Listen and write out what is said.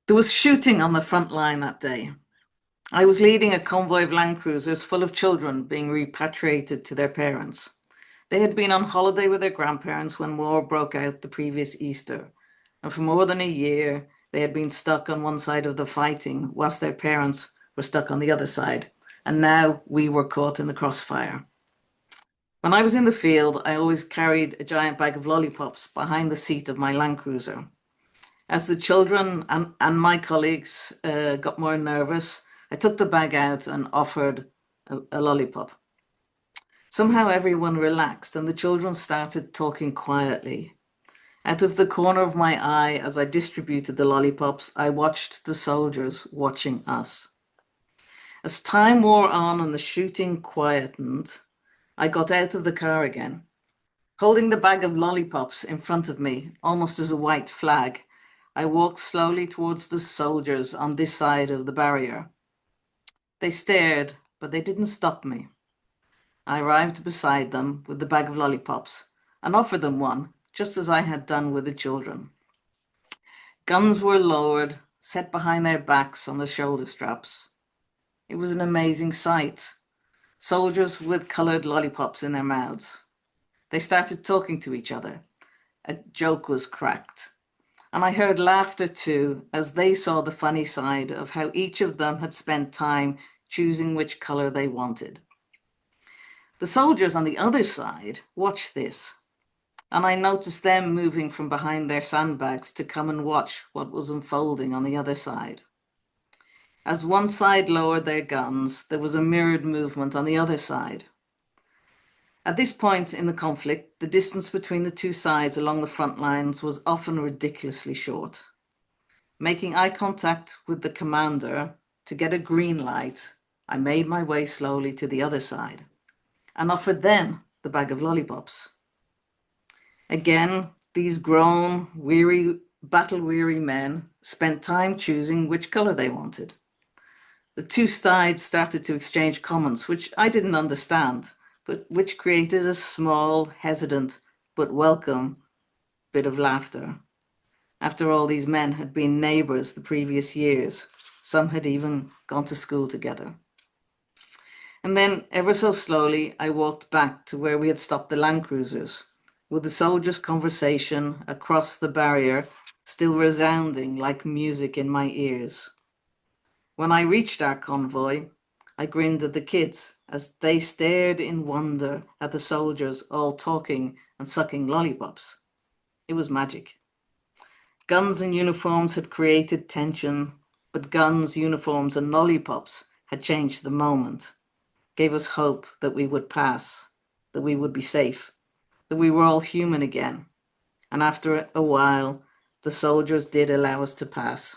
There was shooting on the front line that day. I was leading a convoy of land cruisers full of children being repatriated to their parents. They had been on holiday with their grandparents when war broke out the previous Easter, and for more than a year they had been stuck on one side of the fighting whilst their parents were stuck on the other side, and now we were caught in the crossfire. When I was in the field, I always carried a giant bag of lollipops behind the seat of my Land Cruiser. As the children and my colleagues got more nervous, I took the bag out and offered a lollipop. Somehow everyone relaxed and the children started talking quietly. Out of the corner of my eye, as I distributed the lollipops, I watched the soldiers watching us. As time wore on and the shooting quietened, I got out of the car again, holding the bag of lollipops in front of me, almost as a white flag. I walked slowly towards the soldiers on this side of the barrier. They stared, but they didn't stop me. I arrived beside them with the bag of lollipops and offered them one, just as I had done with the children. Guns were lowered, set behind their backs on the shoulder straps. It was an amazing sight. Soldiers with colored lollipops in their mouths. They started talking to each other. A joke was cracked. And I heard laughter too, as they saw the funny side of how each of them had spent time choosing which color they wanted. The soldiers on the other side watched this, and I noticed them moving from behind their sandbags to come and watch what was unfolding on the other side. As one side lowered their guns, there was a mirrored movement on the other side. At this point in the conflict, the distance between the two sides along the front lines was often ridiculously short. Making eye contact with the commander to get a green light, I made my way slowly to the other side and offered them the bag of lollipops. Again, these grown, battle-weary men spent time choosing which color they wanted. The two sides started to exchange comments, which I didn't understand, but which created a small, hesitant, but welcome bit of laughter. After all, these men had been neighbors the previous years. Some had even gone to school together. And then, ever so slowly, I walked back to where we had stopped the land cruisers, with the soldiers' conversation across the barrier still resounding like music in my ears. When I reached our convoy, I grinned at the kids as they stared in wonder at the soldiers all talking and sucking lollipops. It was magic. Guns and uniforms had created tension, but guns, uniforms, and lollipops had changed the moment, gave us hope that we would pass, that we would be safe, that we were all human again. And after a while, the soldiers did allow us to pass.